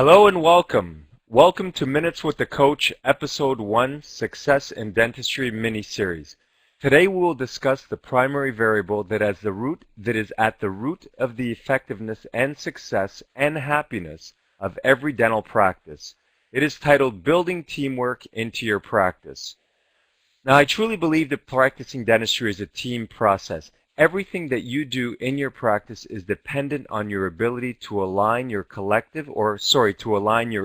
Hello and welcome. Welcome to Minutes with the Coach, Episode 1, Success in Dentistry mini-series. Today we will discuss the primary variable that is at the root of the effectiveness and success and happiness of every dental practice. It is titled Building Teamwork into Your Practice. Now, I truly believe that practicing dentistry is a team process. Everything that you do in your practice is dependent on your ability to align your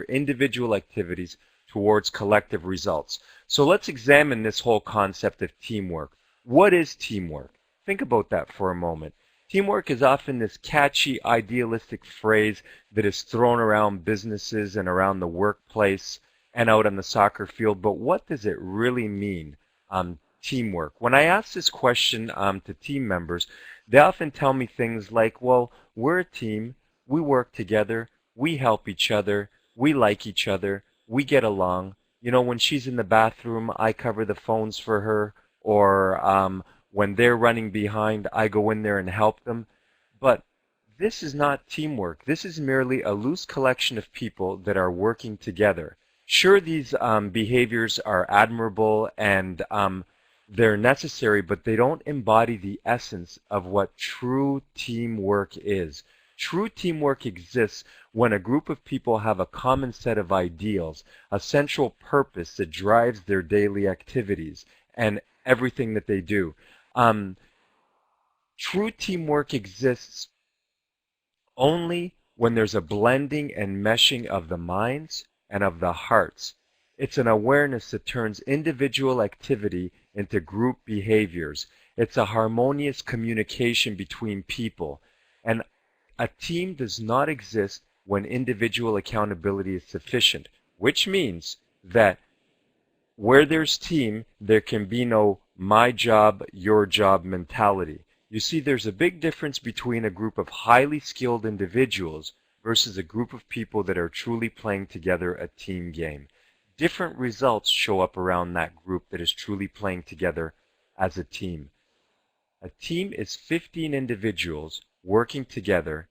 individual activities towards collective results. So let's examine this whole concept of teamwork. What is teamwork? Think about that for a moment. Teamwork is often this catchy, idealistic phrase that is thrown around businesses and around the workplace and out on the soccer field, but what does it really mean? Teamwork. When I ask this question to team members, they often tell me things like, well, we're a team, we work together, we help each other, we like each other, we get along. You know, when she's in the bathroom, I cover the phones for her, or when they're running behind, I go in there and help them. But this is not teamwork. This is merely a loose collection of people that are working together. Sure, these behaviors are admirable and they're necessary, but they don't embody the essence of what true teamwork is. True teamwork exists when a group of people have a common set of ideals, a central purpose that drives their daily activities and everything that they do. True teamwork exists only when there's a blending and meshing of the minds and of the hearts. It's an awareness that turns individual activity into group behaviors. It's a harmonious communication between people. And a team does not exist when individual accountability is sufficient, which means that where there's team, there can be no my job, your job mentality. You see, there's a big difference between a group of highly skilled individuals versus a group of people that are truly playing together a team game. Different results show up around that group that is truly playing together as a team. A team is 15 individuals working together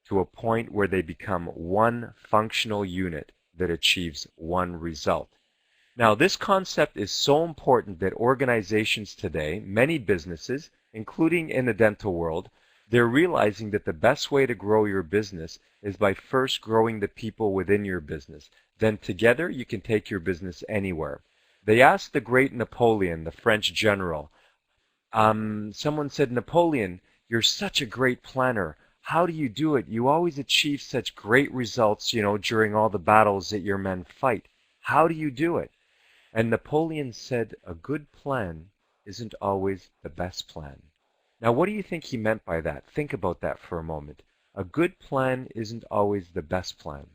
to a point where they become one functional unit that achieves one result. Now, this concept is so important that organizations today, many businesses, including in the dental world, they're realizing that the best way to grow your business is by first growing the people within your business. Then together you can take your business anywhere. They asked the great Napoleon, the French general, someone said, Napoleon, you're such a great planner. How do you do it? You always achieve such great results, during all the battles that your men fight. How do you do it? And Napoleon said, a good plan isn't always the best plan. Now, what do you think he meant by that? Think about that for a moment. A good plan isn't always the best plan.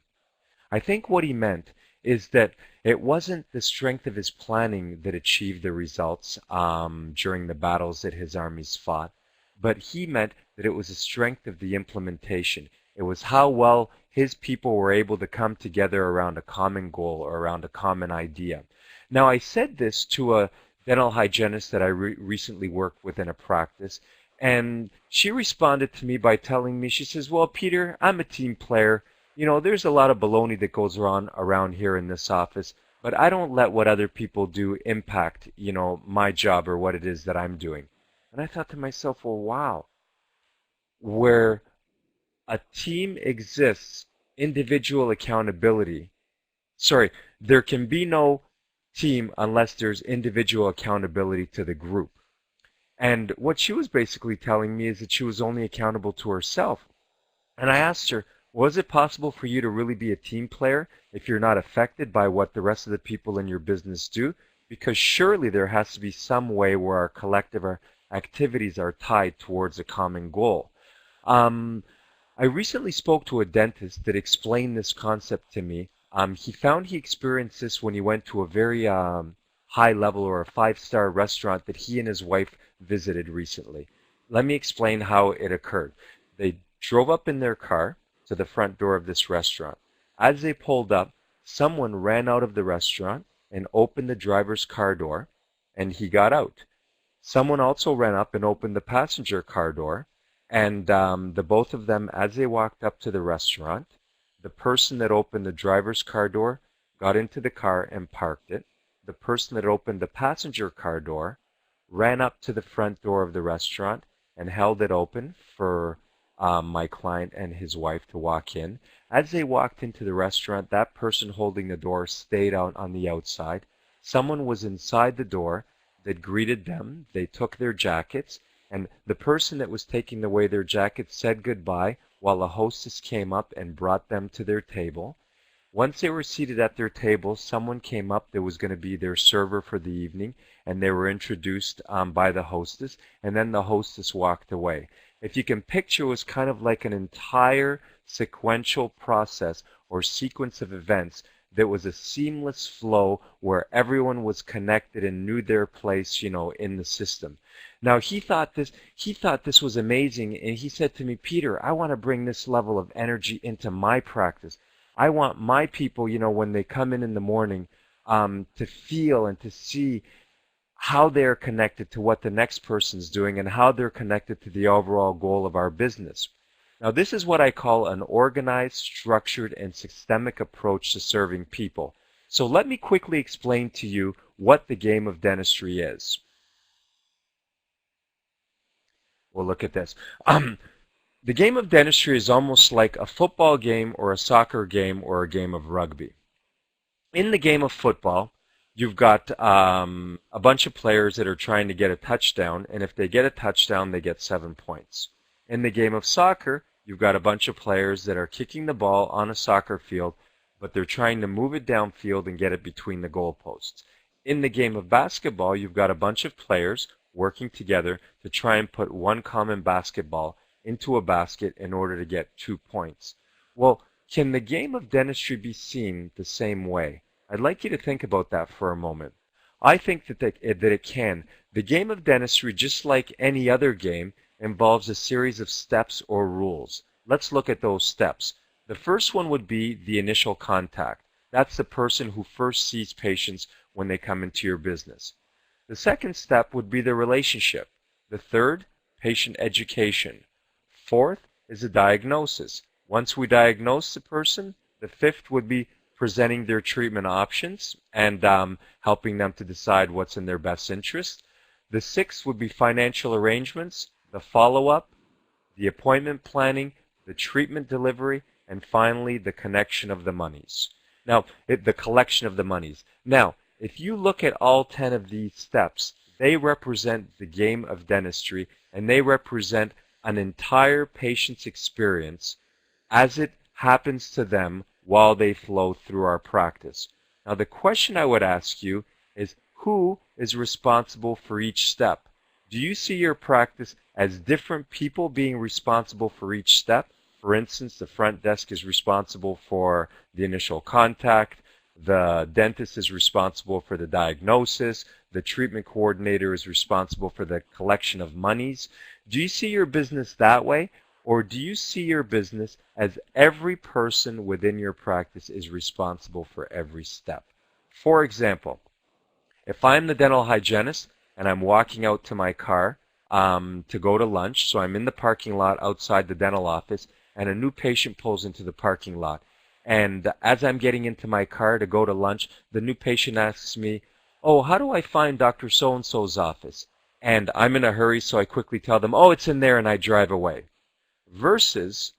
I think what he meant is that it wasn't the strength of his planning that achieved the results during the battles that his armies fought, but he meant that it was the strength of the implementation. It was how well his people were able to come together around a common goal or around a common idea. Now, I said this to a dental hygienist that I recently worked with in a practice, and she responded to me by telling me, she says, well, Peter, I'm a team player. There's a lot of baloney that goes on around here in this office, but I don't let what other people do impact, my job or what it is that I'm doing. And I thought to myself, well, wow, where a team exists, individual accountability, there can be no team unless there's individual accountability to the group. And what she was basically telling me is that she was only accountable to herself. And I asked her, was it possible for you to really be a team player if you're not affected by what the rest of the people in your business do? Because surely there has to be some way where our collective activities are tied towards a common goal. I recently spoke to a dentist that explained this concept to me. He found he experienced this when he went to a very high level or a 5-star restaurant that he and his wife visited recently. Let me explain how it occurred. They drove up in their car to the front door of this restaurant. As they pulled up, someone ran out of the restaurant and opened the driver's car door, and he got out. Someone also ran up and opened the passenger car door, and the both of them, as they walked up to the restaurant, The person that opened the driver's car door got into the car and parked it. The person that opened the passenger car door ran up to the front door of the restaurant and held it open for my client and his wife to walk in. As they walked into the restaurant, that person holding the door stayed out on the outside. Someone was inside the door that greeted them. They took their jackets, and the person that was taking away their jackets said goodbye while a hostess came up and brought them to their table. Once they were seated at their table, someone came up that was going to be their server for the evening, and they were introduced by the hostess, and then the hostess walked away. If you can picture, it was kind of like an entire sequential process or sequence of events that was a seamless flow where everyone was connected and knew their place, in the system. Now he thought this was amazing, and he said to me, Peter, I want to bring this level of energy into my practice. I want my people, when they come in the morning, to feel and to see how they're connected to what the next person's doing and how they're connected to the overall goal of our business. Now, this is what I call an organized, structured, and systemic approach to serving people. So let me quickly explain to you what the game of dentistry is. Well, look at this. The game of dentistry is almost like a football game or a soccer game or a game of rugby. In the game of football, you've got a bunch of players that are trying to get a touchdown, and if they get a touchdown, they get 7 points. In the game of soccer, you've got a bunch of players that are kicking the ball on a soccer field, but they're trying to move it downfield and get it between the goalposts. In the game of basketball, you've got a bunch of players working together to try and put one common basketball into a basket in order to get 2 points. Well, can the game of dentistry be seen the same way? I'd like you to think about that for a moment. I think that it can. The game of dentistry, just like any other game, involves a series of steps or rules. Let's look at those steps. The first one would be the initial contact. That's the person who first sees patients when they come into your business. The second step would be the relationship. The third, patient education. Fourth is the diagnosis. Once we diagnose the person, the fifth would be presenting their treatment options and helping them to decide what's in their best interest. The sixth would be financial arrangements, the follow-up, the appointment planning, the treatment delivery, and finally the connection of the monies. Now, the collection of the monies. Now, if you look at all 10 of these steps, they represent the game of dentistry, and they represent an entire patient's experience as it happens to them while they flow through our practice. Now, the question I would ask you is, who is responsible for each step? Do you see your practice as different people being responsible for each step? For instance, the front desk is responsible for the initial contact, the dentist is responsible for the diagnosis, the treatment coordinator is responsible for the collection of monies. Do you see your business that way? Or do you see your business as every person within your practice is responsible for every step? For example, if I'm the dental hygienist and I'm walking out to my car to go to lunch, so I'm in the parking lot outside the dental office, and a new patient pulls into the parking lot. And as I'm getting into my car to go to lunch, the new patient asks me, oh, how do I find Dr. So-and-so's office? And I'm in a hurry, so I quickly tell them, oh, it's in there, and I drive away. Versus,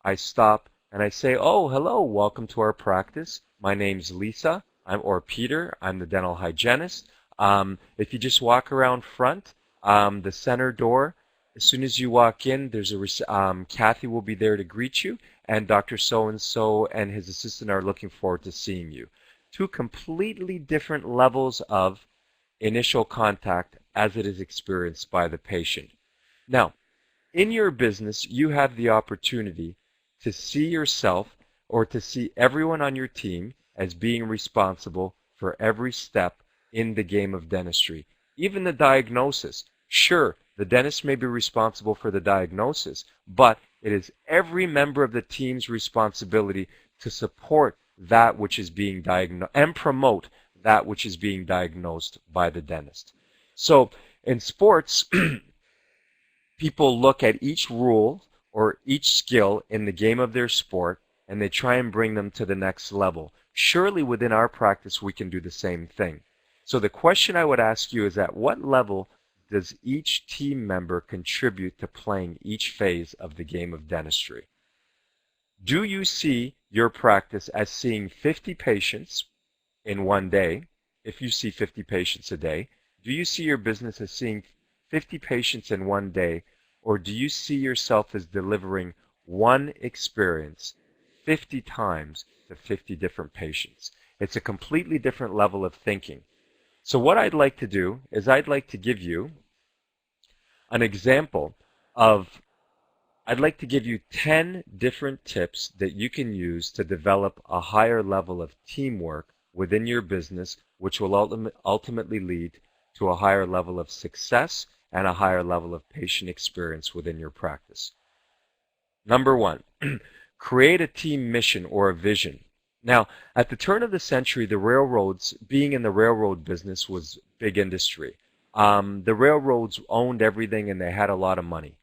I stop and I say, oh, hello, welcome to our practice. My name's Lisa, or Peter. I'm the dental hygienist. If you just walk around front, the center door, as soon as you walk in, there's Kathy will be there to greet you, and Dr. So-and-so and his assistant are looking forward to seeing you. Two completely different levels of initial contact as it is experienced by the patient. Now, in your business, you have the opportunity to see yourself or to see everyone on your team as being responsible for every step in the game of dentistry. Even the diagnosis. Sure, the dentist may be responsible for the diagnosis, but it is every member of the team's responsibility to support that which is being diagnosed and promote that which is being diagnosed by the dentist. So in sports, people look at each rule or each skill in the game of their sport and they try and bring them to the next level. Surely within our practice we can do the same thing. So the question I would ask you is, at what level does each team member contribute to playing each phase of the game of dentistry? Do you see your practice as seeing 50 patients in one day? If you see 50 patients a day, do you see your business as seeing 50 patients in one day, or do you see yourself as delivering one experience 50 times to 50 different patients? It's a completely different level of thinking. So what I'd like to do is I'd like to give you an example of, I'd like to give you 10 different tips that you can use to develop a higher level of teamwork within your business, which will ultimately lead to a higher level of success and a higher level of patient experience within your practice. Number one, create a team mission or a vision. Now, at the turn of the century, the railroads, being in the railroad business was big industry. The railroads owned everything and they had a lot of money.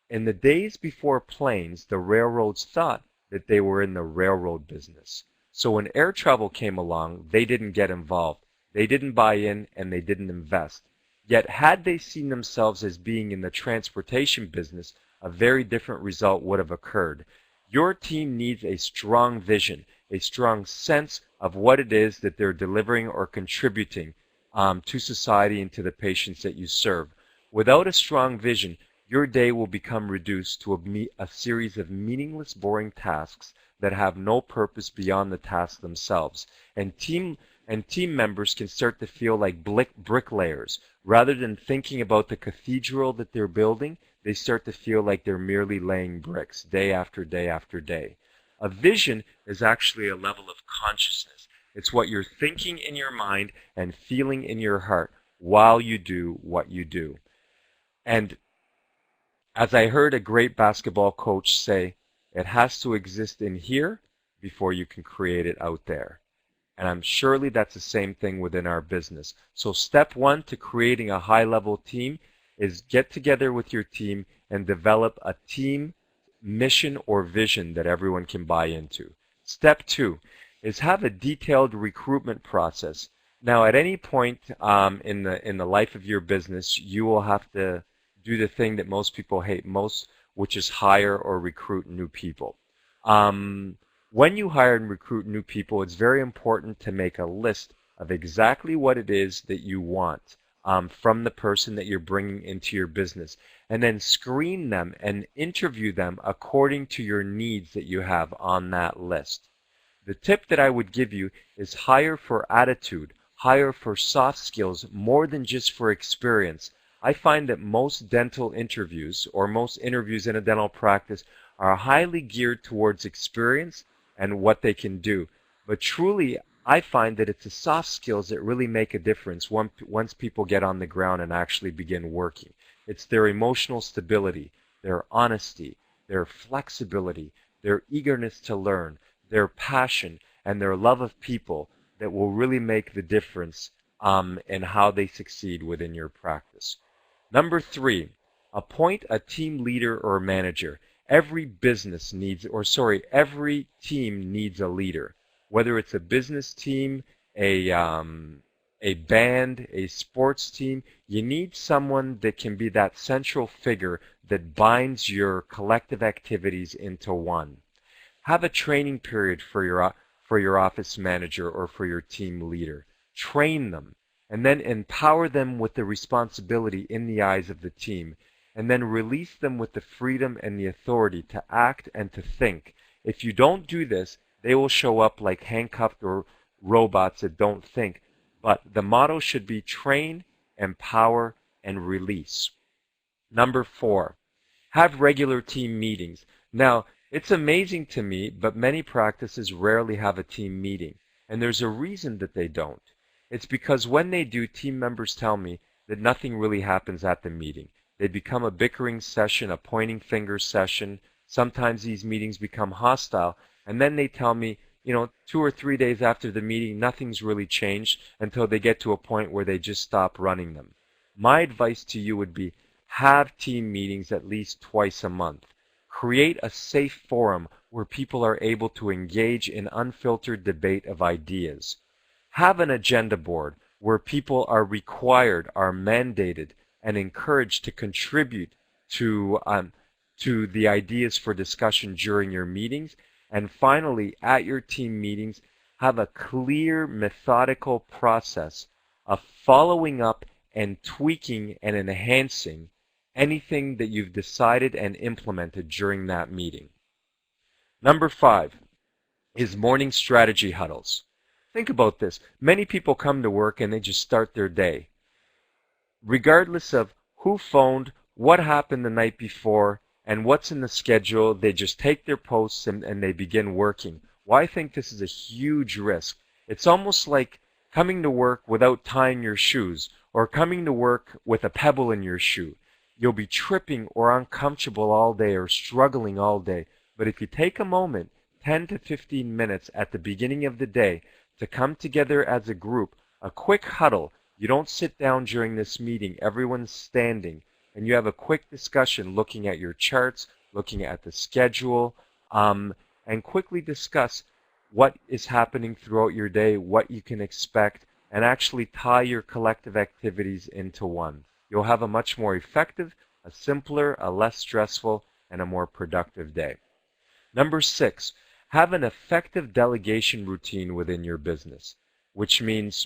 In the days before planes, the railroads thought that they were in the railroad business. So when air travel came along, they didn't get involved. They didn't buy in and they didn't invest. Yet had they seen themselves as being in the transportation business, a very different result would have occurred. Your team needs a strong vision, a strong sense of what it is that they're delivering or contributing to society and to the patients that you serve. Without a strong vision, your day will become reduced to a series of meaningless, boring tasks that have no purpose beyond the tasks themselves. And team members can start to feel like bricklayers. Rather than thinking about the cathedral that they're building, they start to feel like they're merely laying bricks day after day after day. A vision is actually a level of consciousness. It's what you're thinking in your mind and feeling in your heart while you do what you do. And as I heard a great basketball coach say, it has to exist in here before you can create it out there. And I'm surely that's the same thing within our business. So step one to creating a high-level team is get together with your team and develop a team mission or vision that everyone can buy into. Step two is have a detailed recruitment process. Now, at any point in the life of your business, you will have to do the thing that most people hate most, which is hire or recruit new people. When you hire and recruit new people, it's very important to make a list of exactly what it is that you want from the person that you're bringing into your business, and then screen them and interview them according to your needs that you have on that list. The tip that I would give you is hire for attitude, hire for soft skills more than just for experience. I find that most dental interviews or most interviews in a dental practice are highly geared towards experience and what they can do. But truly, I find that it's the soft skills that really make a difference once people get on the ground and actually begin working. It's their emotional stability, their honesty, their flexibility, their eagerness to learn, their passion, and their love of people that will really make the difference in how they succeed within your practice. Number three, appoint a team leader or manager. Every team needs a leader. Whether it's a business team, a band, a sports team, you need someone that can be that central figure that binds your collective activities into one. Have a training period for your office manager or for your team leader. Train them, and then empower them with the responsibility in the eyes of the team, and then release them with the freedom and the authority to act and to think. If you don't do this, they will show up like handcuffed or robots that don't think. But the motto should be train, empower, and release. Number four, have regular team meetings. Now, it's amazing to me, but many practices rarely have a team meeting. And there's a reason that they don't. It's because when they do, team members tell me that nothing really happens at the meeting. They become a bickering session, a pointing fingers session. Sometimes these meetings become hostile. And then they tell me, 2 or 3 days after the meeting, nothing's really changed until they get to a point where they just stop running them. My advice to you would be have team meetings at least twice a month. Create a safe forum where people are able to engage in unfiltered debate of ideas. Have an agenda board where people are required, are mandated, and encouraged to contribute to the ideas for discussion during your meetings. And finally, at your team meetings, have a clear, methodical process of following up and tweaking and enhancing anything that you've decided and implemented during that meeting. Number 5 is morning strategy huddles. Think about this. Many people come to work and they just start their day. Regardless of who phoned, what happened the night before, and what's in the schedule, they just take their posts and they begin working. Well, I think this is a huge risk. It's almost like coming to work without tying your shoes, or coming to work with a pebble in your shoe. You'll be tripping or uncomfortable all day or struggling all day. But if you take a moment, 10 to 15 minutes at the beginning of the day, to come together as a group, a quick huddle. You don't sit down during this meeting. Everyone's standing. And you have a quick discussion looking at your charts, looking at the schedule, and quickly discuss what is happening throughout your day, what you can expect, and actually tie your collective activities into one. You'll have a much more effective, a simpler, a less stressful, and a more productive day. Number 6, have an effective delegation routine within your business, which means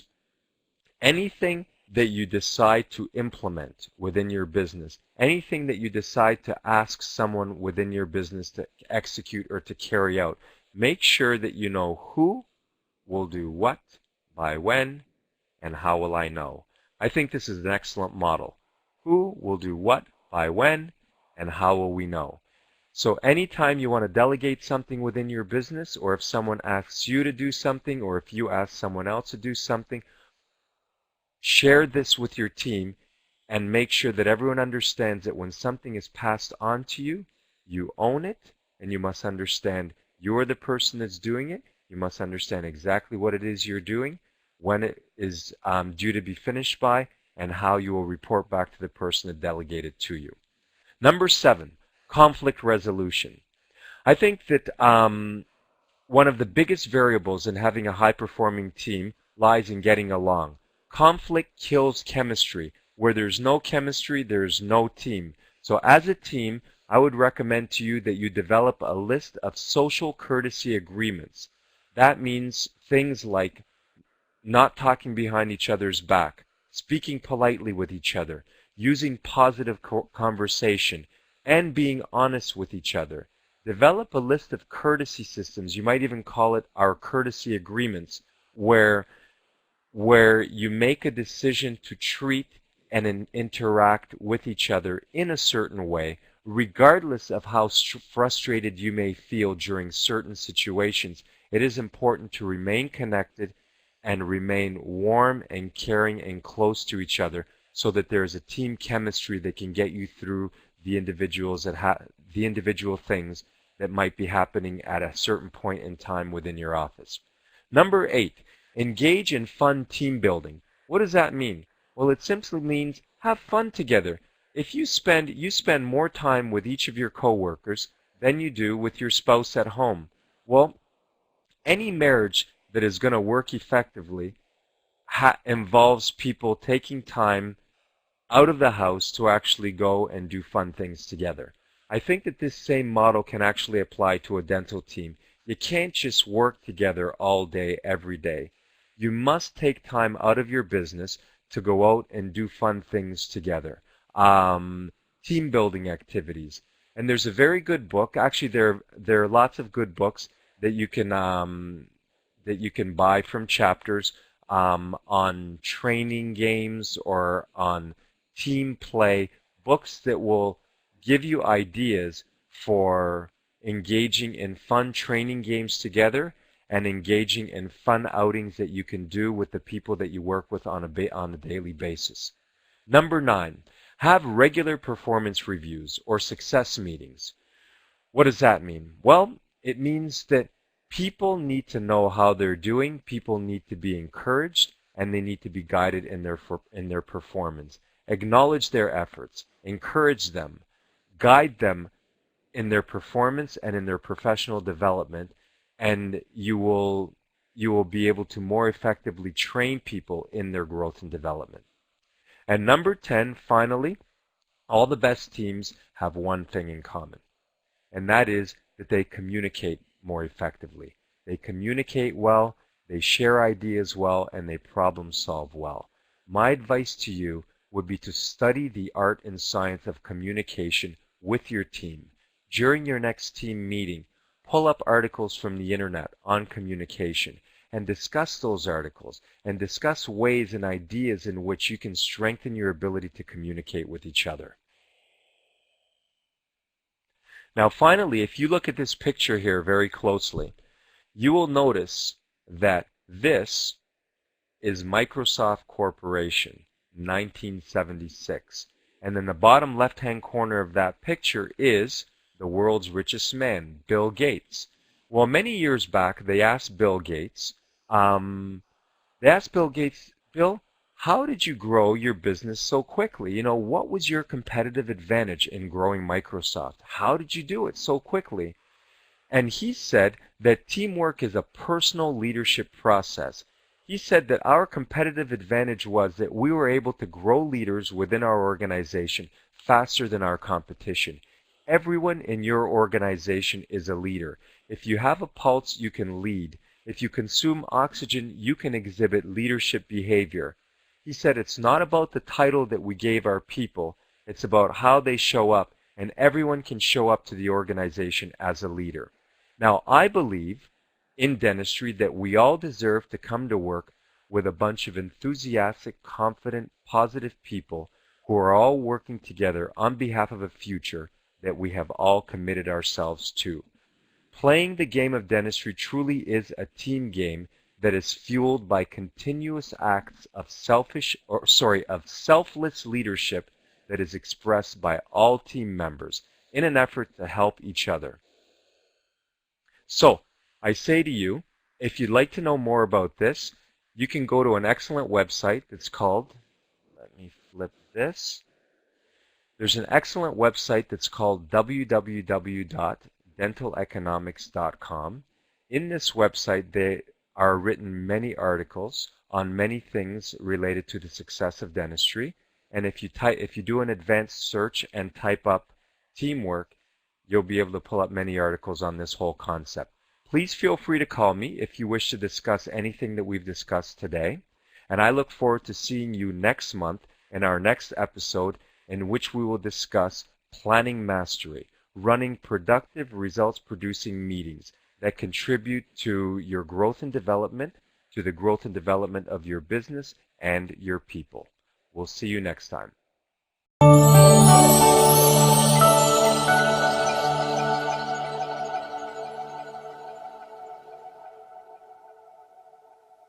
anything that you decide to implement within your business, anything that you decide to ask someone within your business to execute or to carry out, make sure that you know who will do what, by when, and how will I know. I think this is an excellent model. Who will do what, by when, and how will we know? So anytime you want to delegate something within your business, or if someone asks you to do something, or if you ask someone else to do something, share this with your team and make sure that everyone understands that when something is passed on to you, you own it, and you must understand you're the person that's doing it. You must understand exactly what it is you're doing, when it is due to be finished by, and how you will report back to the person that delegated to you. Number 7, conflict resolution. I think that one of the biggest variables in having a high-performing team lies in getting along. Conflict kills chemistry. Where there's no chemistry, there's no team. So as a team, I would recommend to you that you develop a list of social courtesy agreements. That means things like not talking behind each other's back, speaking politely with each other, using positive conversation, and being honest with each other. Develop a list of courtesy systems. You might even call it our courtesy agreements, where you make a decision to treat and interact with each other in a certain way, regardless of how frustrated you may feel during certain situations. It is important to remain connected and remain warm and caring and close to each other, so that there is a team chemistry that can get you through the individual things that might be happening at a certain point in time within your office. Number 8, engage in fun team building. What does that mean? Well, it simply means have fun together. If you spend more time with each of your coworkers than you do with your spouse at home. Well, any marriage that is going to work effectively involves people taking time out of the house to actually go and do fun things together. I think that this same model can actually apply to a dental team. You can't just work together all day, every day. You must take time out of your business to go out and do fun things together. Team building activities. And there's a very good book. Actually, there are lots of good books that you can buy from Chapters on training games or on team play, books that will give you ideas for engaging in fun training games together and engaging in fun outings that you can do with the people that you work with on a daily basis. Number 9, have regular performance reviews or success meetings. What does that mean? Well, it means that people need to know how they're doing, people need to be encouraged, and they need to be guided in their performance. Acknowledge their efforts, encourage them, guide them in their performance and in their professional development, and you will be able to more effectively train people in their growth and development. And number 10, finally, all the best teams have one thing in common, and that is that they communicate more effectively. They communicate well, they share ideas well, and they problem solve well. My advice to you would be to study the art and science of communication with your team. During your next team meeting, pull up articles from the internet on communication and discuss those articles and discuss ways and ideas in which you can strengthen your ability to communicate with each other. Now finally, if you look at this picture here very closely, you will notice that this is Microsoft Corporation, 1976. And in the bottom left-hand corner of that picture is the world's richest man, Bill Gates. Well, many years back, they asked Bill Gates, Bill, how did you grow your business so quickly? What was your competitive advantage in growing Microsoft? How did you do it so quickly? And he said that teamwork is a personal leadership process. He said that our competitive advantage was that we were able to grow leaders within our organization faster than our competition. Everyone in your organization is a leader. If you have a pulse, you can lead. If you consume oxygen, you can exhibit leadership behavior. He said it's not about the title that we gave our people, it's about how they show up, and everyone can show up to the organization as a leader. Now, I believe in dentistry that we all deserve to come to work with a bunch of enthusiastic, confident, positive people who are all working together on behalf of a future that we have all committed ourselves to. Playing the game of dentistry truly is a team game that is fueled by continuous acts of selfless leadership that is expressed by all team members in an effort to help each other. So, I say to you, if you'd like to know more about this, you can go to an excellent website that's called, let me flip this. There's an excellent website that's called www.dentaleconomics.com. In this website, there are written many articles on many things related to the success of dentistry. And if you do an advanced search and type up teamwork, you'll be able to pull up many articles on this whole concept. Please feel free to call me if you wish to discuss anything that we've discussed today. And I look forward to seeing you next month in our next episode, in which we will discuss planning mastery, running productive, results-producing meetings that contribute to your growth and development, to the growth and development of your business and your people. We'll see you next time.